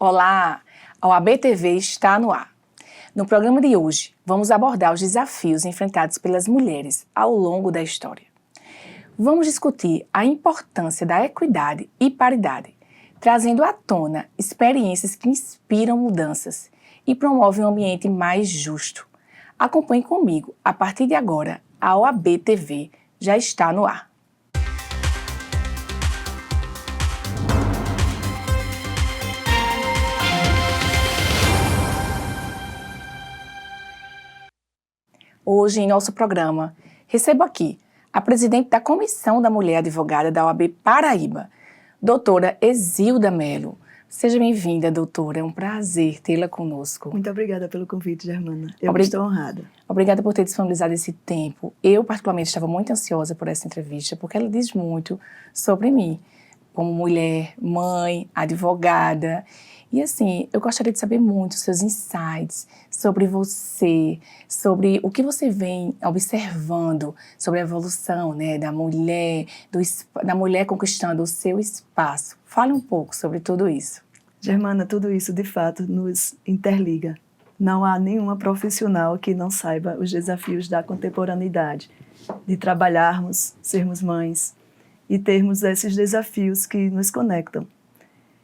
Olá, a OAB TV está no ar. No programa de hoje, vamos abordar os desafios enfrentados pelas mulheres ao longo da história. Vamos discutir a importância da equidade e paridade, trazendo à tona experiências que inspiram mudanças e promovem um ambiente mais justo. Acompanhe comigo, a partir de agora, a OAB TV já está no ar. Hoje, em nosso programa, recebo aqui a presidente da Comissão da Mulher Advogada da OAB Paraíba, doutora Exilda Mello. Seja bem-vinda, doutora. É um prazer tê-la conosco. Muito obrigada pelo convite, Germana. Eu estou honrada. Obrigada por ter disponibilizado esse tempo. Eu, particularmente, estava muito ansiosa por essa entrevista, porque ela diz muito sobre mim, como mulher, mãe, advogada. E assim, eu gostaria de saber muito seus insights sobre você, sobre o que você vem observando sobre a evolução, né, da mulher conquistando o seu espaço. Fale um pouco sobre tudo isso. Germana, tudo isso de fato nos interliga. Não há nenhuma profissional que não saiba os desafios da contemporaneidade, de trabalharmos, sermos mães e termos esses desafios que nos conectam.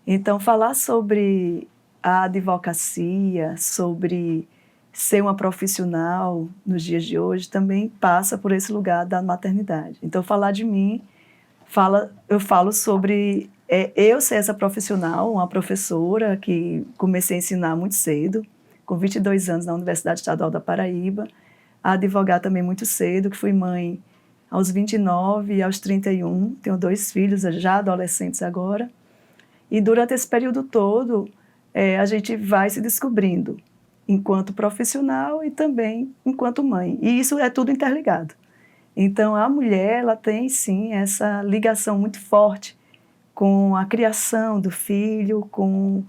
Então, falar sobre a advocacia, sobre ser uma profissional nos dias de hoje, também passa por esse lugar da maternidade. Então, falar de mim, eu falo sobre eu ser essa profissional, uma professora que comecei a ensinar muito cedo, com 22 anos na Universidade Estadual da Paraíba, a advogar também muito cedo, que fui mãe aos 29 e aos 31, tenho 2 filhos já adolescentes agora. E durante esse período todo, a gente vai se descobrindo enquanto profissional e também enquanto mãe. E isso é tudo interligado. Então, a mulher, ela tem, sim, essa ligação muito forte com a criação do filho, com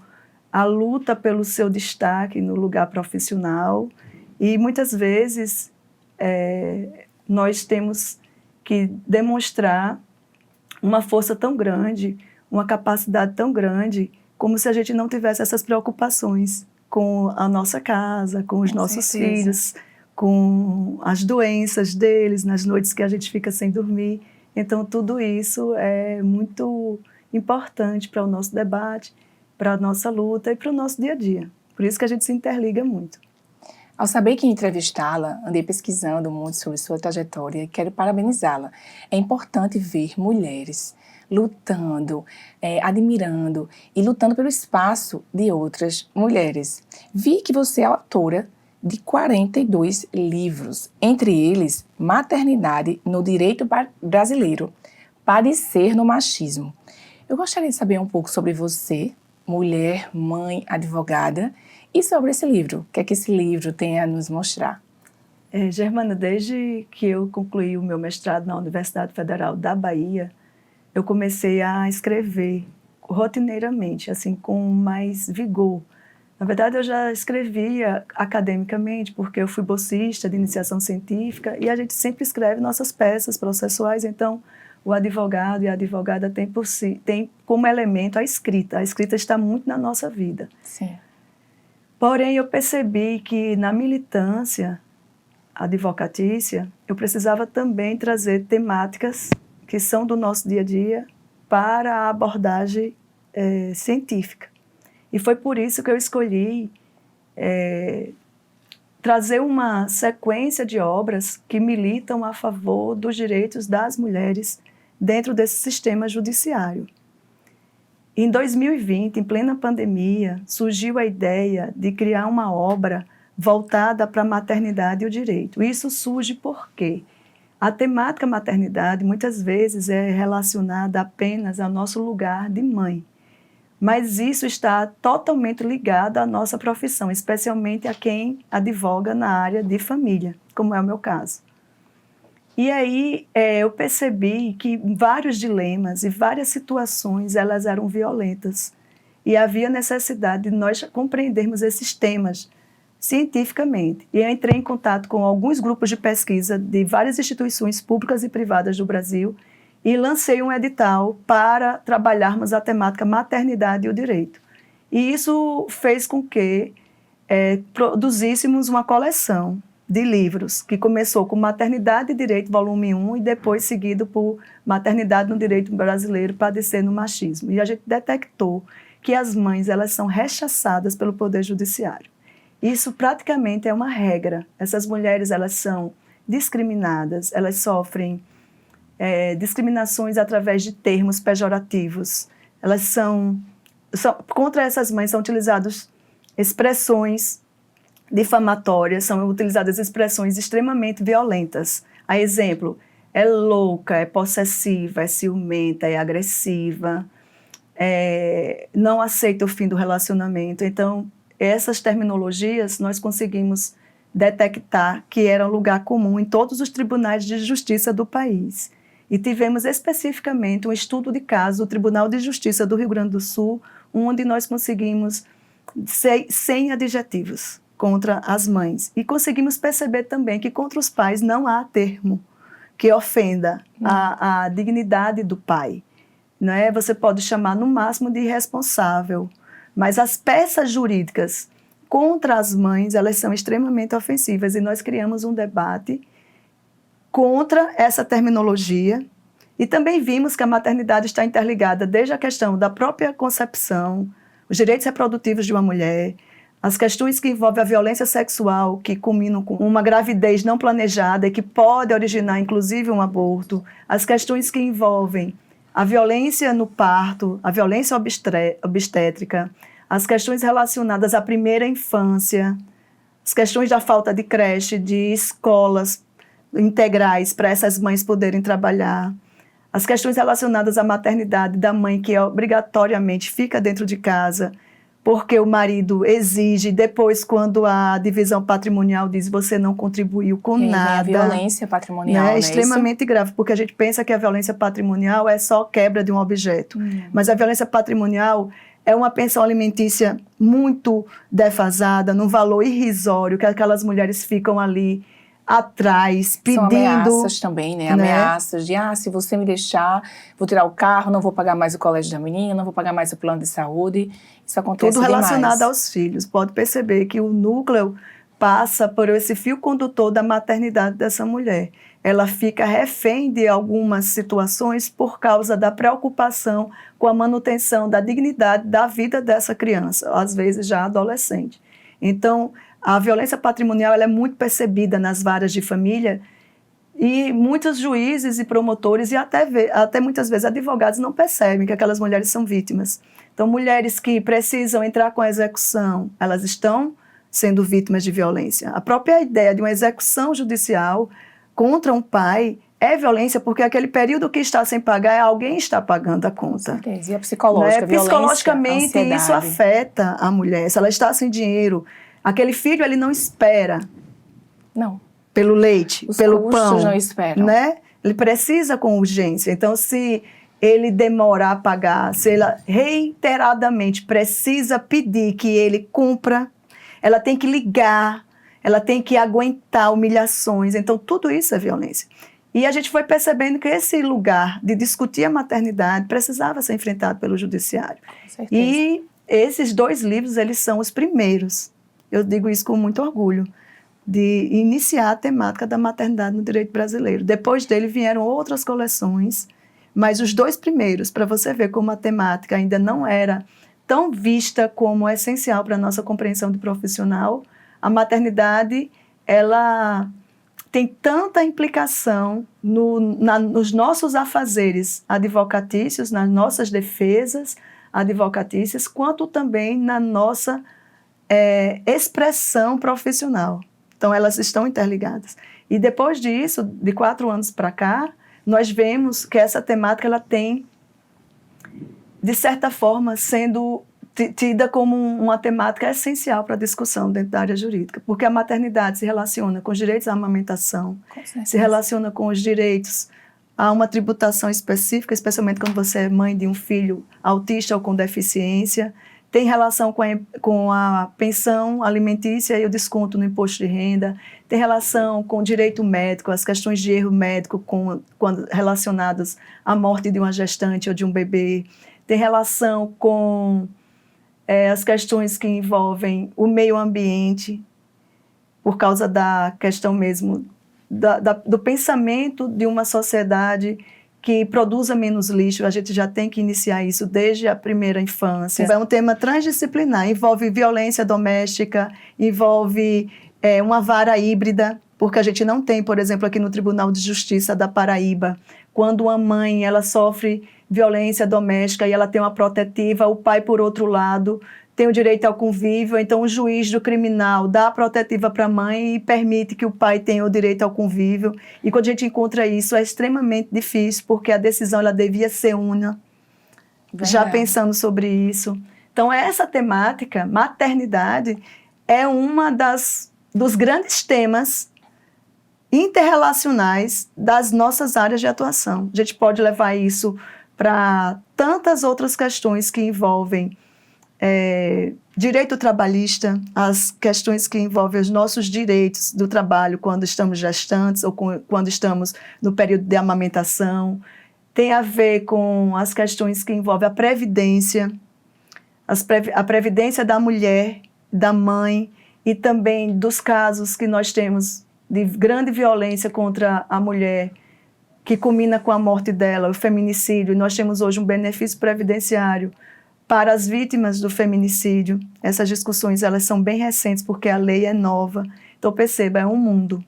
a luta pelo seu destaque no lugar profissional. E, muitas vezes, nós temos que demonstrar uma força tão grande, uma capacidade tão grande, como se a gente não tivesse essas preocupações com a nossa casa, com os nossos filhos, com as doenças deles, nas noites que a gente fica sem dormir. Então, tudo isso é muito importante para o nosso debate, para a nossa luta e para o nosso dia a dia. Por isso que a gente se interliga muito. Ao saber que ia entrevistá-la, andei pesquisando muito sobre sua trajetória e quero parabenizá-la. É importante ver mulheres lutando, admirando e lutando pelo espaço de outras mulheres. Vi que você é autora de 42 livros, entre eles Maternidade no Direito Brasileiro, Padecer no Machismo. Eu gostaria de saber um pouco sobre você, mulher, mãe, advogada, e sobre esse livro. O que é que esse livro tem a nos mostrar? Germana, desde que eu concluí o meu mestrado na Universidade Federal da Bahia, eu comecei a escrever rotineiramente, assim, com mais vigor. Na verdade, eu já escrevia academicamente, porque eu fui bolsista de iniciação científica e a gente sempre escreve nossas peças processuais, então o advogado e a advogada tem como elemento a escrita. A escrita está muito na nossa vida. Sim. Porém, eu percebi que na militância advocatícia, eu precisava também trazer temáticas que são do nosso dia a dia para a abordagem científica. E foi por isso que eu escolhi trazer uma sequência de obras que militam a favor dos direitos das mulheres dentro desse sistema judiciário. Em 2020, em plena pandemia, surgiu a ideia de criar uma obra voltada para a maternidade e o direito. Isso surge porque a temática maternidade muitas vezes é relacionada apenas ao nosso lugar de mãe, mas isso está totalmente ligado à nossa profissão, especialmente a quem advoga na área de família, como é o meu caso. E aí eu percebi que vários dilemas e várias situações elas eram violentas e havia necessidade de nós compreendermos esses temas cientificamente. E eu entrei em contato com alguns grupos de pesquisa de várias instituições públicas e privadas do Brasil e lancei um edital para trabalharmos a temática maternidade e o direito. E isso fez com que produzíssemos uma coleção de livros, que começou com Maternidade e Direito, volume 1, e depois seguido por Maternidade no Direito Brasileiro, Padecendo o Machismo. E a gente detectou que as mães, elas são rechaçadas pelo Poder Judiciário. Isso praticamente é uma regra. Essas mulheres, elas são discriminadas, elas sofrem discriminações através de termos pejorativos. Elas contra essas mães são utilizadas expressões difamatórias, são utilizadas expressões extremamente violentas. A exemplo, é louca, é possessiva, é ciumenta, é agressiva, não aceita o fim do relacionamento. Então, essas terminologias nós conseguimos detectar que eram lugar comum em todos os tribunais de justiça do país. E tivemos especificamente um estudo de caso do Tribunal de Justiça do Rio Grande do Sul, onde nós conseguimos 100 adjetivos contra as mães. E conseguimos perceber também que contra os pais não há termo que ofenda a dignidade do pai. Não é? Você pode chamar no máximo de irresponsável, mas as peças jurídicas contra as mães, elas são extremamente ofensivas, e nós criamos um debate contra essa terminologia. E também vimos que a maternidade está interligada desde a questão da própria concepção, os direitos reprodutivos de uma mulher, as questões que envolvem a violência sexual, que culminam com uma gravidez não planejada e que pode originar, inclusive, um aborto, as questões que envolvem a violência no parto, a violência obstétrica, as questões relacionadas à primeira infância, as questões da falta de creche, de escolas integrais para essas mães poderem trabalhar, as questões relacionadas à maternidade da mãe que obrigatoriamente fica dentro de casa, porque o marido exige, depois quando a divisão patrimonial diz você não contribuiu com nada. A violência patrimonial, né? É extremamente grave, porque a gente pensa que a violência patrimonial é só quebra de um objeto. Mas a violência patrimonial é uma pensão alimentícia muito defasada, num valor irrisório, que aquelas mulheres ficam ali atrás, pedindo... São ameaças também, né? Ameaças de, se você me deixar, vou tirar o carro, não vou pagar mais o colégio da menina, não vou pagar mais o plano de saúde. Isso acontece tudo relacionado demais. Aos filhos. Pode perceber que o núcleo passa por esse fio condutor da maternidade dessa mulher. Ela fica refém de algumas situações por causa da preocupação com a manutenção da dignidade da vida dessa criança, às vezes já adolescente. Então, a violência patrimonial ela é muito percebida nas varas de família, e muitos juízes e promotores e até muitas vezes advogados não percebem que aquelas mulheres são vítimas. Então, mulheres que precisam entrar com a execução, elas estão sendo vítimas de violência. A própria ideia de uma execução judicial contra um pai é violência, porque aquele período que está sem pagar, alguém está pagando a conta. Com certeza. E a psicológica, violência, psicologicamente, ansiedade. Isso afeta a mulher. Se ela está sem dinheiro, aquele filho ele não espera. Não. Pelo leite, Os pelo pão. não esperam. Né? Ele precisa com urgência. Então, se ele demorar a pagar, se ela reiteradamente precisa pedir que ele cumpra, ela tem que ligar, ela tem que aguentar humilhações. Então, tudo isso é violência. E a gente foi percebendo que esse lugar de discutir a maternidade precisava ser enfrentado pelo judiciário. Com certeza. E esses 2 livros, eles são os primeiros, eu digo isso com muito orgulho, de iniciar a temática da maternidade no direito brasileiro. Depois dele vieram outras coleções, mas os 2 primeiros, para você ver como a temática ainda não era tão vista como essencial para a nossa compreensão de profissional, a maternidade, ela tem tanta implicação nos nossos afazeres advocatícios, nas nossas defesas advocatícias, quanto também na nossa expressão profissional. Então, elas estão interligadas. E depois disso, de 4 anos para cá, nós vemos que essa temática ela tem, de certa forma, sendo tida como uma temática essencial para a discussão dentro da área jurídica, porque a maternidade se relaciona com os direitos à amamentação, se relaciona com os direitos a uma tributação específica, especialmente quando você é mãe de um filho autista ou com deficiência, tem relação com a pensão alimentícia e o desconto no imposto de renda, tem relação com o direito médico, as questões de erro médico quando relacionadas à morte de uma gestante ou de um bebê, tem relação com as questões que envolvem o meio ambiente, por causa da questão mesmo do pensamento de uma sociedade que produza menos lixo. A gente já tem que iniciar isso desde a primeira infância. É um tema transdisciplinar, envolve violência doméstica, envolve uma vara híbrida, porque a gente não tem, por exemplo, aqui no Tribunal de Justiça da Paraíba, quando uma mãe ela sofre violência doméstica e ela tem uma protetiva, o pai, por outro lado, tem o direito ao convívio, então o juiz do criminal dá a protetiva para a mãe e permite que o pai tenha o direito ao convívio. E quando a gente encontra isso, é extremamente difícil, porque a decisão ela devia ser una. Verdade. Já pensando sobre isso. Então, essa temática, maternidade, é uma dos grandes temas interrelacionais das nossas áreas de atuação. A gente pode levar isso para tantas outras questões que envolvem direito trabalhista, as questões que envolvem os nossos direitos do trabalho quando estamos gestantes ou quando estamos no período de amamentação, tem a ver com as questões que envolvem a previdência, a previdência da mulher, da mãe, e também dos casos que nós temos de grande violência contra a mulher, que culmina com a morte dela, o feminicídio. E nós temos hoje um benefício previdenciário para as vítimas do feminicídio. Essas discussões elas são bem recentes, porque a lei é nova. Então, perceba, é um mundo.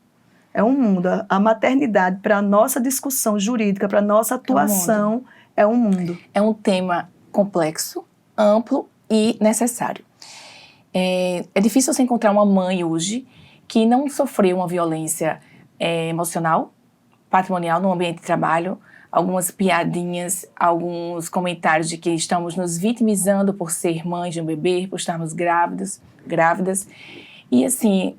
É um mundo. A maternidade, para a nossa discussão jurídica, para a nossa atuação, é um mundo. É um tema complexo, amplo e necessário. É difícil você encontrar uma mãe hoje que não sofreu uma violência emocional, patrimonial no ambiente de trabalho, algumas piadinhas, alguns comentários de que estamos nos vitimizando por ser mães de um bebê, por estarmos grávidas. E assim,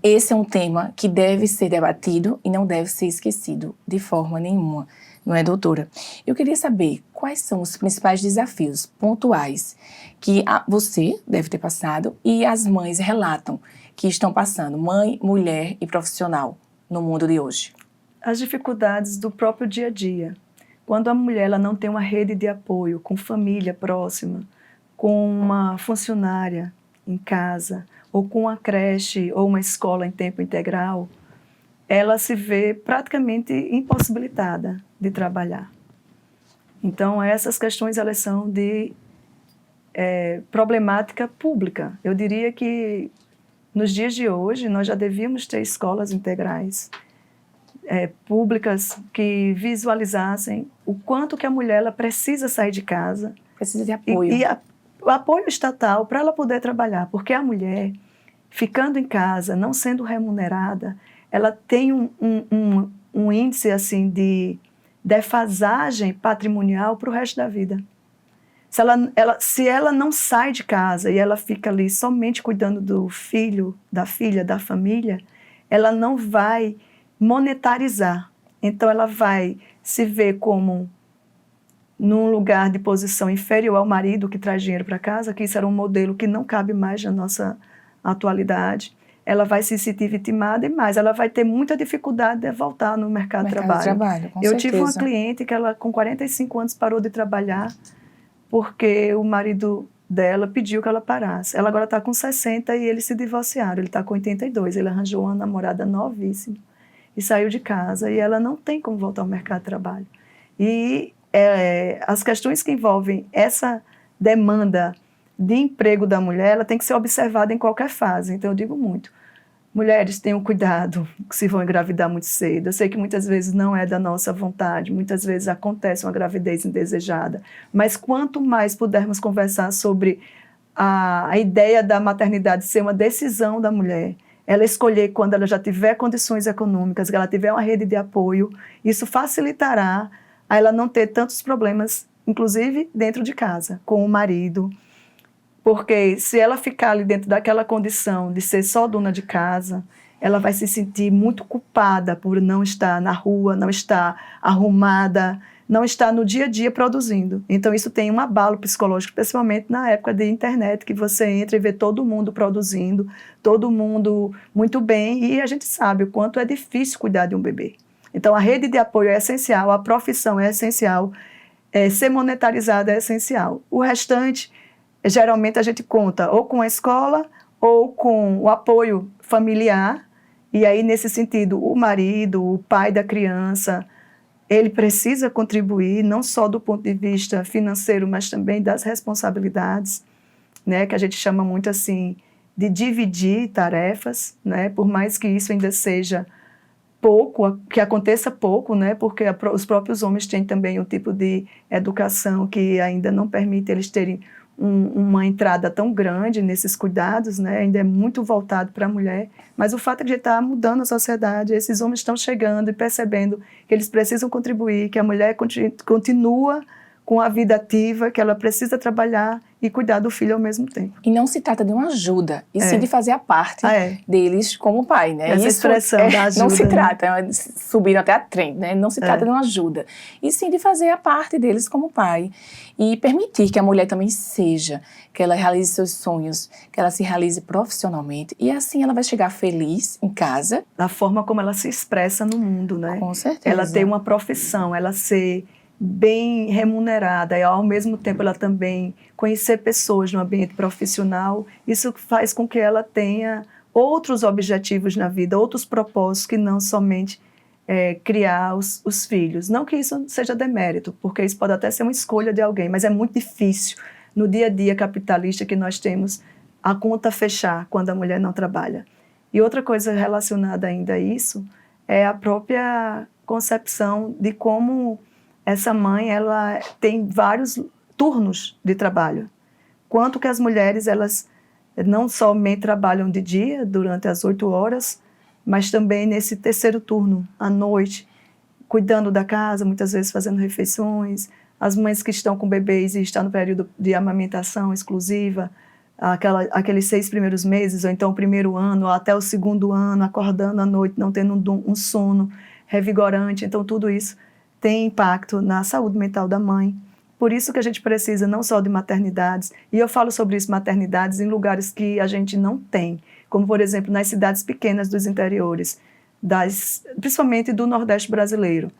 esse é um tema que deve ser debatido e não deve ser esquecido de forma nenhuma, não é, doutora? Eu queria saber quais são os principais desafios pontuais que você deve ter passado e as mães relatam que estão passando, mãe, mulher e profissional, no mundo de hoje. As dificuldades do próprio dia a dia. Quando a mulher ela não tem uma rede de apoio, com família próxima, com uma funcionária em casa, ou com uma creche ou uma escola em tempo integral, ela se vê praticamente impossibilitada de trabalhar. Então, essas questões elas são de problemática pública. Eu diria que, nos dias de hoje, nós já devíamos ter escolas integrais, públicas que visualizassem o quanto que a mulher ela precisa sair de casa. Precisa de apoio. O apoio estatal para ela poder trabalhar, porque a mulher, ficando em casa, não sendo remunerada, ela tem um índice assim, de defasagem patrimonial para o resto da vida. Se ela não sai de casa e ela fica ali somente cuidando do filho, da filha, da família, ela não vai monetarizar. Então, ela vai se ver como num lugar de posição inferior ao marido que traz dinheiro para casa, que isso era um modelo que não cabe mais na nossa atualidade. Ela vai se sentir vitimada e mais, ela vai ter muita dificuldade de voltar no mercado de trabalho. Eu tive uma cliente que ela, com 45 anos, parou de trabalhar porque o marido dela pediu que ela parasse. Ela agora está com 60 e eles se divorciaram. Ele está com 82. Ele arranjou uma namorada novíssima e saiu de casa. E ela não tem como voltar ao mercado de trabalho. E as questões que envolvem essa demanda de emprego da mulher, ela tem que ser observada em qualquer fase. Então, eu digo muito, mulheres, tenham cuidado se vão engravidar muito cedo. Eu sei que muitas vezes não é da nossa vontade, muitas vezes acontece uma gravidez indesejada, mas quanto mais pudermos conversar sobre a ideia da maternidade ser uma decisão da mulher, ela escolher quando ela já tiver condições econômicas, que ela tiver uma rede de apoio, isso facilitará a ela não ter tantos problemas, inclusive dentro de casa, com o marido. Porque se ela ficar ali dentro daquela condição de ser só dona de casa, ela vai se sentir muito culpada por não estar na rua, não estar arrumada, não estar no dia a dia produzindo. Então isso tem um abalo psicológico, principalmente na época de internet, que você entra e vê todo mundo produzindo, todo mundo muito bem, e a gente sabe o quanto é difícil cuidar de um bebê. Então a rede de apoio é essencial, a profissão é essencial, ser monetarizada é essencial. O restante geralmente a gente conta ou com a escola ou com o apoio familiar, e aí, nesse sentido, o marido, o pai da criança, ele precisa contribuir, não só do ponto de vista financeiro, mas também das responsabilidades, né, que a gente chama muito assim de dividir tarefas, né, por mais que isso ainda seja pouco, que aconteça pouco, né, porque os próprios homens têm também um tipo de educação que ainda não permite eles terem uma entrada tão grande nesses cuidados, né, ainda é muito voltado para a mulher, mas o fato é que a gente está mudando a sociedade, esses homens estão chegando e percebendo que eles precisam contribuir, que a mulher continua com a vida ativa, que ela precisa trabalhar e cuidar do filho ao mesmo tempo. E não se trata de uma ajuda, e sim de fazer a parte deles como pai, né? Essa expressão da ajuda. Não se trata, subiram até a trem, né? Não se trata de uma ajuda, e sim de fazer a parte deles como pai. E permitir que a mulher também seja, que ela realize seus sonhos, que ela se realize profissionalmente, e assim ela vai chegar feliz em casa. Da forma como ela se expressa no mundo, né? Com certeza. Ela ter uma profissão, ela ser bem remunerada e ao mesmo tempo ela também conhecer pessoas no ambiente profissional, isso faz com que ela tenha outros objetivos na vida, outros propósitos que não somente criar os filhos. Não que isso seja demérito, porque isso pode até ser uma escolha de alguém, mas é muito difícil no dia a dia capitalista que nós temos a conta fechar quando a mulher não trabalha. E outra coisa relacionada ainda a isso é a própria concepção de como essa mãe, ela tem vários turnos de trabalho. Quanto que as mulheres, elas não somente trabalham de dia, durante as 8 horas, mas também nesse terceiro turno, à noite, cuidando da casa, muitas vezes fazendo refeições. As mães que estão com bebês e estão no período de amamentação exclusiva, aqueles 6 primeiros meses, ou então o primeiro ano, ou até o segundo ano, acordando à noite, não tendo um sono revigorante. Então, tudo isso tem impacto na saúde mental da mãe. Por isso que a gente precisa não só de maternidades, e eu falo sobre isso, maternidades em lugares que a gente não tem, como, por exemplo, nas cidades pequenas dos interiores, principalmente do Nordeste brasileiro.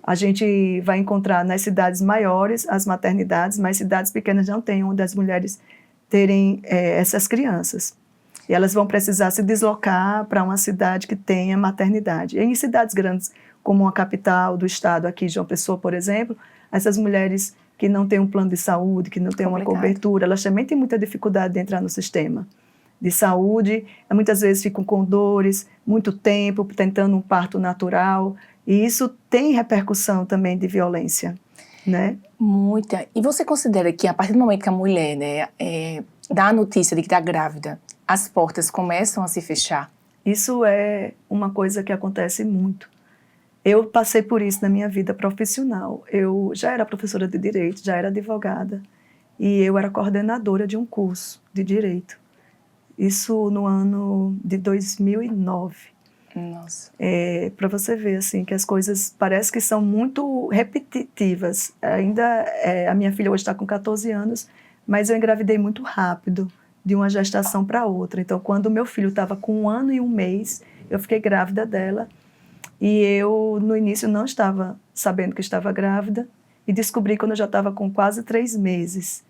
A gente vai encontrar nas cidades maiores as maternidades, mas cidades pequenas não têm onde as mulheres terem essas crianças. E elas vão precisar se deslocar para uma cidade que tenha maternidade. E em cidades grandes, como a capital do estado, aqui João Pessoa, por exemplo, essas mulheres que não têm um plano de saúde, que não têm uma cobertura, elas também têm muita dificuldade de entrar no sistema de saúde, muitas vezes ficam com dores, muito tempo, tentando um parto natural, e isso tem repercussão também de violência, né? Muita. E você considera que a partir do momento que a mulher, né, dá a notícia de que está grávida, as portas começam a se fechar? Isso é uma coisa que acontece muito. Eu passei por isso na minha vida profissional. Eu já era professora de direito, já era advogada, e eu era coordenadora de um curso de direito. Isso no ano de 2009. Nossa. Para você ver assim, que as coisas parece que são muito repetitivas. Ainda a minha filha hoje está com 14 anos, mas eu engravidei muito rápido, de uma gestação para outra. Então, quando o meu filho estava com 1 ano e 1 mês, eu fiquei grávida dela. E eu, no início, não estava sabendo que estava grávida e descobri quando eu já estava com quase 3 meses.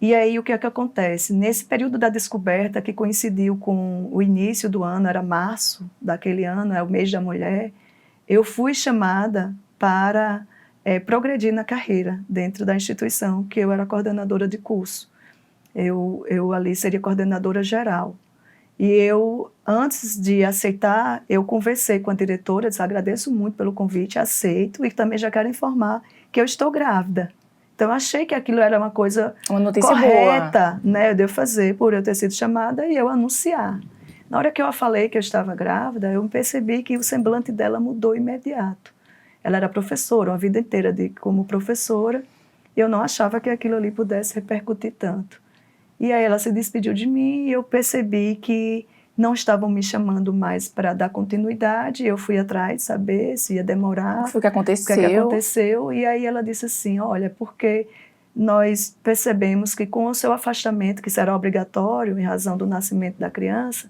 E aí, o que é que acontece? Nesse período da descoberta, que coincidiu com o início do ano, era março daquele ano, é o mês da mulher, eu fui chamada para progredir na carreira dentro da instituição, que eu era coordenadora de curso. Eu ali seria coordenadora geral. E eu, antes de aceitar, eu conversei com a diretora, disse, agradeço muito pelo convite, aceito, e também já quero informar que eu estou grávida. Então, eu achei que aquilo era uma coisa correta, né, de eu fazer, por eu ter sido chamada e eu anunciar. Na hora que eu falei que eu estava grávida, eu percebi que o semblante dela mudou imediato. Ela era professora, uma vida inteira como professora, e eu não achava que aquilo ali pudesse repercutir tanto. E aí ela se despediu de mim e eu percebi que não estavam me chamando mais para dar continuidade. Eu fui atrás, saber se ia demorar. O que foi que aconteceu? O que aconteceu. E aí ela disse assim, olha, porque nós percebemos que com o seu afastamento, que será obrigatório em razão do nascimento da criança,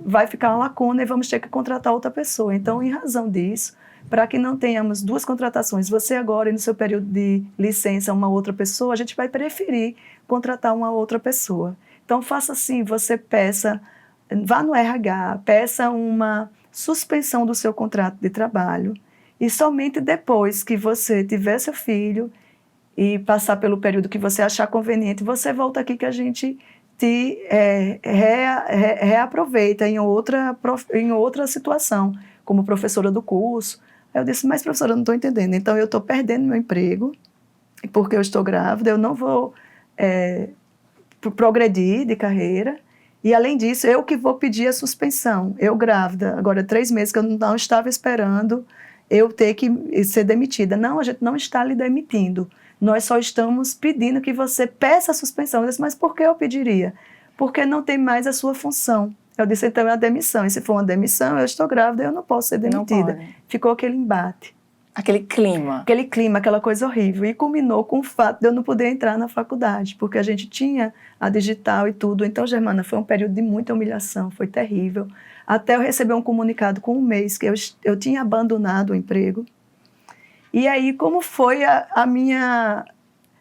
vai ficar uma lacuna e vamos ter que contratar outra pessoa. Então, em razão disso, para que não tenhamos 2 contratações, você agora e no seu período de licença uma outra pessoa, a gente vai preferir contratar uma outra pessoa. Então, faça assim, você peça, vá no RH, peça uma suspensão do seu contrato de trabalho e somente depois que você tiver seu filho e passar pelo período que você achar conveniente, você volta aqui que a gente te reaproveita em outra situação, como professora do curso. Aí eu disse, mas professora, eu não estou entendendo. Então, eu estou perdendo meu emprego, porque eu estou grávida, eu não vou progredir de carreira. E, além disso, eu que vou pedir a suspensão. Eu grávida, agora 3 meses que eu não estava esperando eu ter que ser demitida. Não, a gente não está lhe demitindo. Nós só estamos pedindo que você peça a suspensão. Eu disse, mas por que eu pediria? Porque não tem mais a sua função. Eu disse, então é a demissão. E se for uma demissão, eu estou grávida, eu não posso ser demitida. Ficou aquele embate. Aquele clima. Aquele clima, aquela coisa horrível. E culminou com o fato de eu não poder entrar na faculdade, porque a gente tinha a digital e tudo. Então, Germana, foi um período de muita humilhação, foi terrível. Até eu receber um comunicado com 1 mês que eu tinha abandonado o emprego. E aí, como foi a minha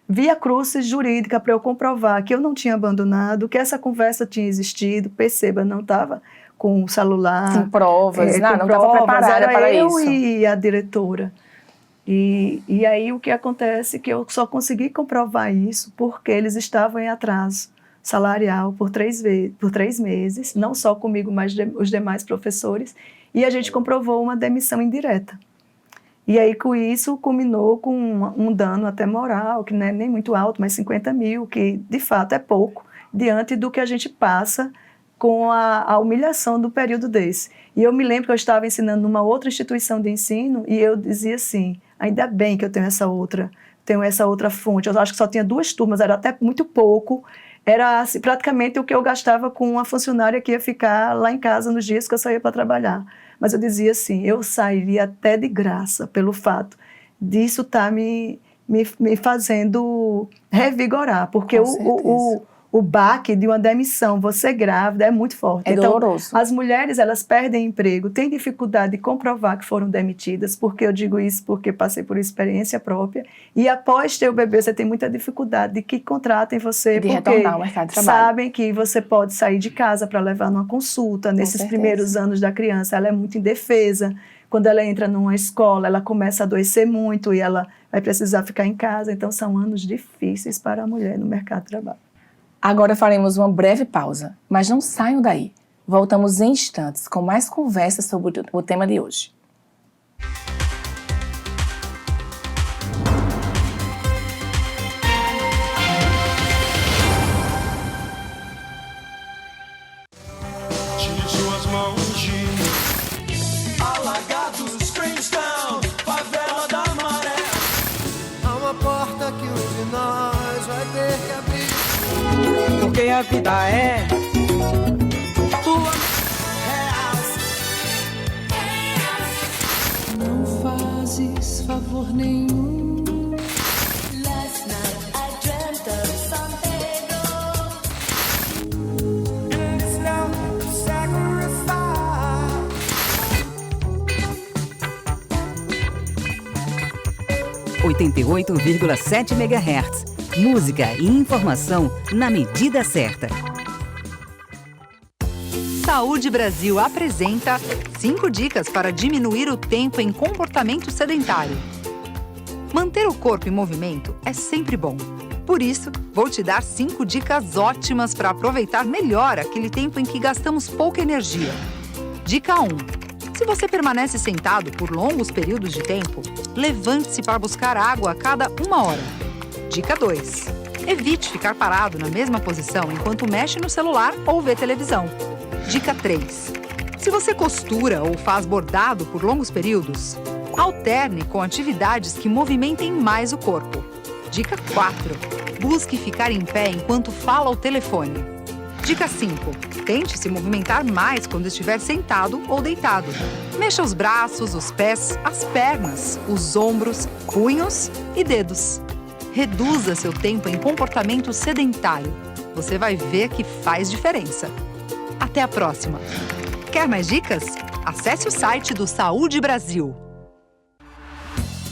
via crucis jurídica para eu comprovar que eu não tinha abandonado, que essa conversa tinha existido, perceba, não estava com o celular. Sem provas, não estava preparada para isso. Eu e a diretora. E aí o que acontece é que eu só consegui comprovar isso porque eles estavam em atraso salarial por 3 meses, não só comigo, mas os demais professores, e a gente comprovou uma demissão indireta. E aí, com isso, culminou com um dano até moral, que não é nem muito alto, mas 50 mil, que de fato é pouco, diante do que a gente passa com a humilhação do período desse. E eu me lembro que eu estava ensinando numa outra instituição de ensino e eu dizia assim, ainda bem que eu tenho essa outra fonte. Eu acho que só tinha 2 turmas, era até muito pouco. Era assim, praticamente o que eu gastava com uma funcionária que ia ficar lá em casa nos dias que eu saía para trabalhar. Mas eu dizia assim, eu sairia até de graça pelo fato disso estar me fazendo revigorar, porque o baque de uma demissão, você grávida, é muito forte. É doloroso. Então, as mulheres, elas perdem emprego, têm dificuldade de comprovar que foram demitidas, porque eu digo isso porque passei por experiência própria, e após ter o bebê, você tem muita dificuldade de que contratem você, de porque retornar ao mercado de trabalho. Sabem que você pode sair de casa para levar numa consulta. Nesses primeiros anos da criança, ela é muito indefesa. Quando ela entra numa escola, ela começa a adoecer muito e ela vai precisar ficar em casa. Então, são anos difíceis para a mulher no mercado de trabalho. Agora faremos uma breve pausa, mas não saiam daí. Voltamos em instantes com mais conversas sobre o tema de hoje. Tire suas mãos de Alagados, Queenstown, favela da Maré. Há uma porta que um de nós vai ter que abrir. Porque a vida é tua. Não fazes favor nenhum. Last night I dreamt of San Pedro. And it's now a sacrifice. 88,7 MHz. Música e informação na medida certa. Saúde Brasil apresenta 5 dicas para diminuir o tempo em comportamento sedentário. Manter o corpo em movimento é sempre bom. Por isso, vou te dar 5 dicas ótimas para aproveitar melhor aquele tempo em que gastamos pouca energia. Dica 1. Se você permanece sentado por longos períodos de tempo, levante-se para buscar água a cada 1 hora. Dica 2. Evite ficar parado na mesma posição enquanto mexe no celular ou vê televisão. Dica 3. Se você costura ou faz bordado por longos períodos, alterne com atividades que movimentem mais o corpo. Dica 4. Busque ficar em pé enquanto fala ao telefone. Dica 5. Tente se movimentar mais quando estiver sentado ou deitado. Mexa os braços, os pés, as pernas, os ombros, punhos e dedos. Reduza seu tempo em comportamento sedentário. Você vai ver que faz diferença. Até a próxima! Quer mais dicas? Acesse o site do Saúde Brasil.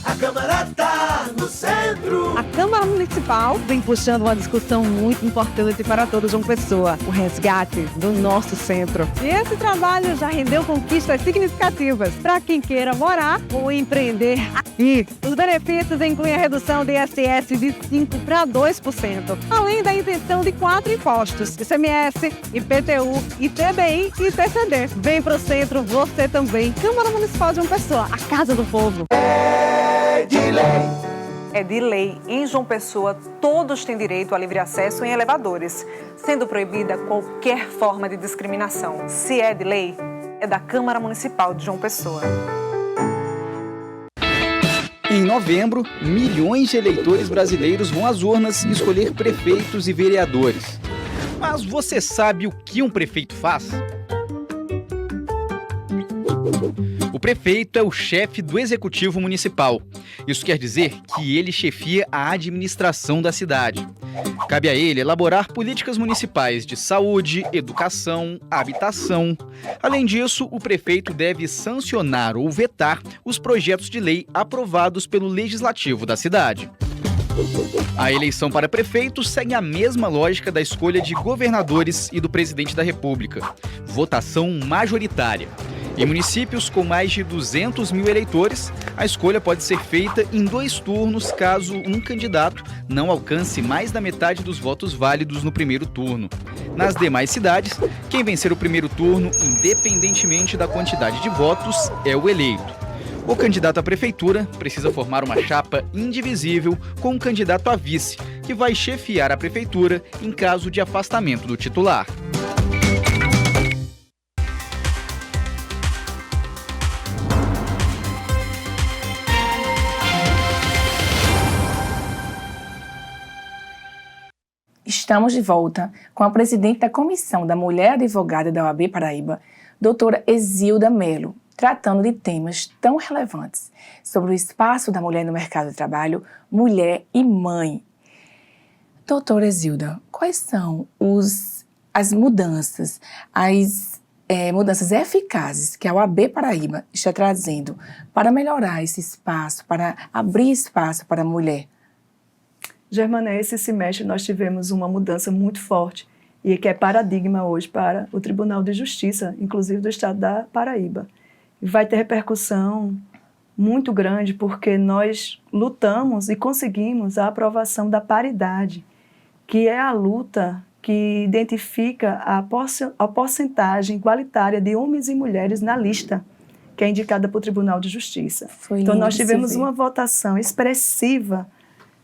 A Câmara tá no centro. A Câmara Municipal vem puxando uma discussão muito importante para toda João Pessoa, o resgate do nosso centro. E esse trabalho já rendeu conquistas significativas para quem queira morar ou empreender aqui. Os benefícios incluem a redução de ISS de 5% para 2%, além da isenção de 4 impostos: ICMS, IPTU, ITBI e TCD. Vem pro centro você também. Câmara Municipal de João Pessoa, a casa do povo. É de lei. É de lei. Em João Pessoa, todos têm direito a livre acesso em elevadores, sendo proibida qualquer forma de discriminação. Se é de lei, é da Câmara Municipal de João Pessoa. Em novembro, milhões de eleitores brasileiros vão às urnas escolher prefeitos e vereadores. Mas você sabe o que um prefeito faz? O prefeito é o chefe do executivo municipal. Isso quer dizer que ele chefia a administração da cidade. Cabe a ele elaborar políticas municipais de saúde, educação, habitação. Além disso, o prefeito deve sancionar ou vetar os projetos de lei aprovados pelo legislativo da cidade. A eleição para prefeito segue a mesma lógica da escolha de governadores e do presidente da República: votação majoritária. Em municípios com mais de 200 mil eleitores, a escolha pode ser feita em 2 turnos caso um candidato não alcance mais da metade dos votos válidos no primeiro turno. Nas demais cidades, quem vencer o primeiro turno, independentemente da quantidade de votos, é o eleito. O candidato à prefeitura precisa formar uma chapa indivisível com um candidato a vice, que vai chefiar a prefeitura em caso de afastamento do titular. Estamos de volta com a presidente da Comissão da Mulher Advogada da OAB Paraíba, doutora Exilda Melo, tratando de temas tão relevantes sobre o espaço da mulher no mercado de trabalho, mulher e mãe. Doutora Exilda, quais são as mudanças, mudanças eficazes que a OAB Paraíba está trazendo para melhorar esse espaço, para abrir espaço para a mulher? Germané, esse semestre nós tivemos uma mudança muito forte e que é paradigma hoje para o Tribunal de Justiça, inclusive do Estado da Paraíba. Vai ter repercussão muito grande porque nós lutamos e conseguimos a aprovação da paridade, que é a luta que identifica a porcentagem igualitária de homens e mulheres na lista, que é indicada para o Tribunal de Justiça. Então nós tivemos uma votação expressiva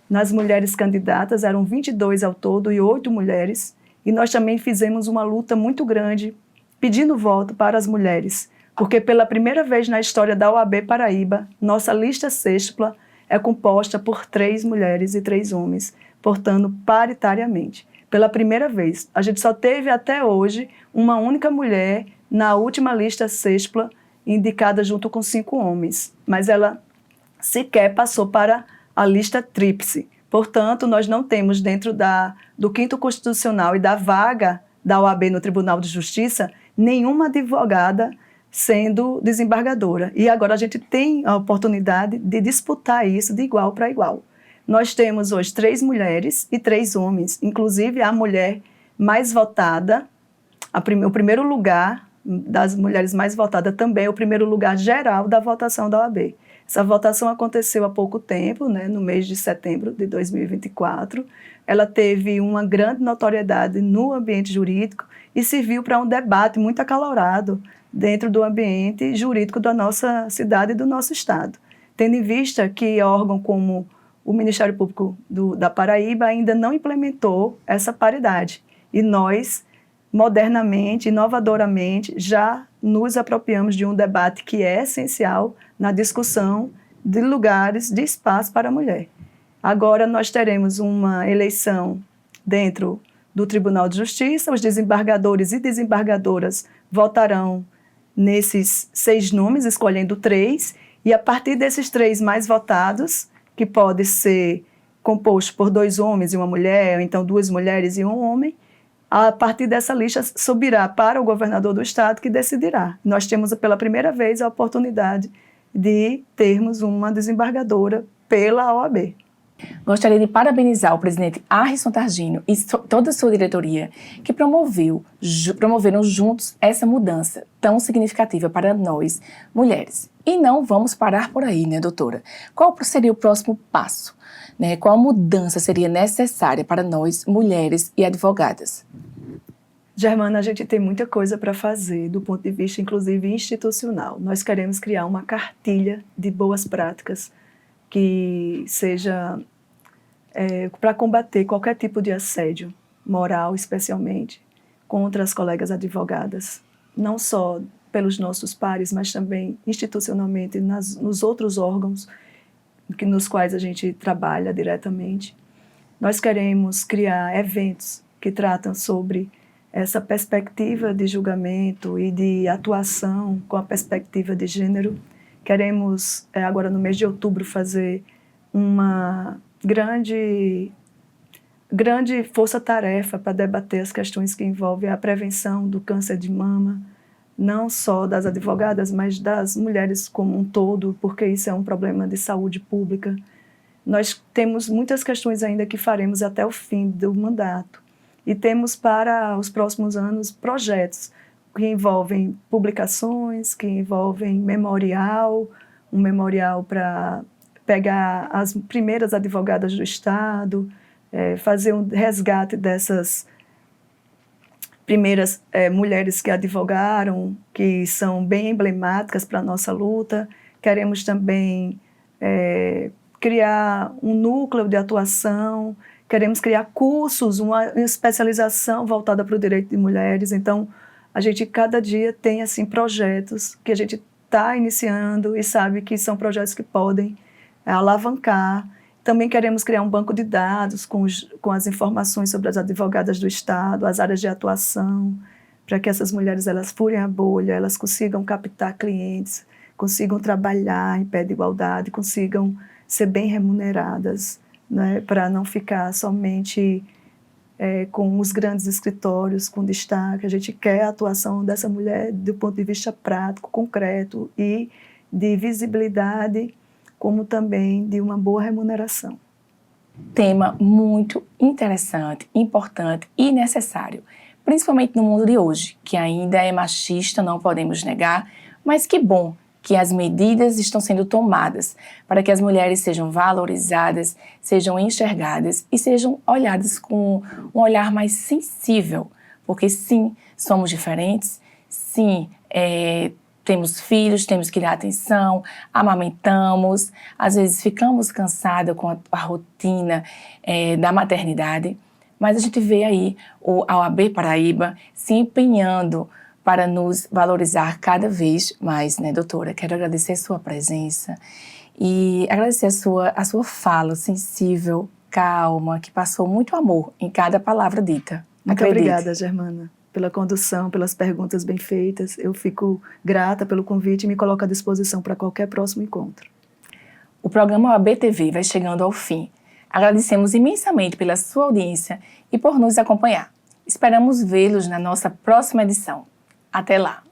nas mulheres candidatas, eram 22 ao todo e 8 mulheres, e nós também fizemos uma luta muito grande pedindo voto para as mulheres, porque pela primeira vez na história da OAB Paraíba, nossa lista sextupla é composta por 3 mulheres e 3 homens, portanto, paritariamente. Pela primeira vez. A gente só teve até hoje uma única mulher na última lista sextupla, indicada junto com 5 homens, mas ela sequer passou para a lista tríplice. Portanto, nós não temos dentro do 5º Constitucional e da vaga da OAB no Tribunal de Justiça nenhuma advogada sendo desembargadora. E agora a gente tem a oportunidade de disputar isso de igual para igual. Nós temos hoje 3 mulheres e 3 homens, inclusive a mulher mais votada, o primeiro lugar das mulheres mais votadas também é o primeiro lugar geral da votação da OAB. Essa votação aconteceu há pouco tempo, no mês de setembro de 2024. Ela teve uma grande notoriedade no ambiente jurídico e serviu para um debate muito acalorado dentro do ambiente jurídico da nossa cidade e do nosso estado. Tendo em vista que órgão como o Ministério Público da Paraíba ainda não implementou essa paridade. E nós, modernamente, inovadoramente, já nos apropriamos de um debate que é essencial na discussão de lugares de espaço para a mulher. Agora nós teremos uma eleição dentro do Tribunal de Justiça, os desembargadores e desembargadoras votarão nesses 6 nomes, escolhendo 3, e a partir desses 3 mais votados, que pode ser composto por 2 homens e uma mulher, ou então 2 mulheres e um homem, a partir dessa lista subirá para o governador do estado, que decidirá. Nós temos pela primeira vez a oportunidade de termos uma desembargadora pela OAB. Gostaria de parabenizar o presidente Arrisson Targino e toda a sua diretoria que promoveram juntos essa mudança tão significativa para nós, mulheres. E não vamos parar por aí, né, doutora? Qual seria o próximo passo? Né? Qual mudança seria necessária para nós, mulheres e advogadas? Germana, a gente tem muita coisa para fazer do ponto de vista, inclusive, institucional. Nós queremos criar uma cartilha de boas práticas que seja para combater qualquer tipo de assédio moral, especialmente, contra as colegas advogadas, não só pelos nossos pares, mas também institucionalmente nos outros órgãos nos quais a gente trabalha diretamente. Nós queremos criar eventos que tratam sobre essa perspectiva de julgamento e de atuação com a perspectiva de gênero. Queremos, agora no mês de outubro, fazer uma grande força-tarefa para debater as questões que envolvem a prevenção do câncer de mama, não só das advogadas, mas das mulheres como um todo, porque isso é um problema de saúde pública. Nós temos muitas questões ainda que faremos até o fim do mandato. E temos para os próximos anos projetos que envolvem publicações, que envolvem um memorial para pegar as primeiras advogadas do Estado, fazer um resgate dessas primeiras mulheres que advogaram, que são bem emblemáticas para a nossa luta. Queremos também criar um núcleo de atuação, queremos criar cursos, uma especialização voltada para o direito de mulheres. Então, a gente cada dia tem assim, projetos que a gente está iniciando e sabe que são projetos que podem alavancar. Também queremos criar um banco de dados com as informações sobre as advogadas do Estado, as áreas de atuação, para que essas mulheres elas furem a bolha, elas consigam captar clientes, consigam trabalhar em pé de igualdade, consigam ser bem remuneradas, né, para não ficar somente com os grandes escritórios, com destaque. A gente quer a atuação dessa mulher do ponto de vista prático, concreto e de visibilidade, como também de uma boa remuneração. Tema muito interessante, importante e necessário, principalmente no mundo de hoje, que ainda é machista, não podemos negar, mas que bom que as medidas estão sendo tomadas para que as mulheres sejam valorizadas, sejam enxergadas e sejam olhadas com um olhar mais sensível, porque sim, somos diferentes, sim, temos filhos, temos que dar atenção, amamentamos, às vezes ficamos cansadas com a rotina da maternidade, mas a gente vê aí a OAB Paraíba se empenhando para nos valorizar cada vez mais, né, doutora? Quero agradecer a sua presença e agradecer a sua fala sensível, calma, que passou muito amor em cada palavra dita. Muito Acredite. obrigada, Germana, pela condução, pelas perguntas bem feitas. Eu fico grata pelo convite e me coloco à disposição para qualquer próximo encontro. O programa OAB TV vai chegando ao fim. Agradecemos imensamente pela sua audiência e por nos acompanhar. Esperamos vê-los na nossa próxima edição. Até lá!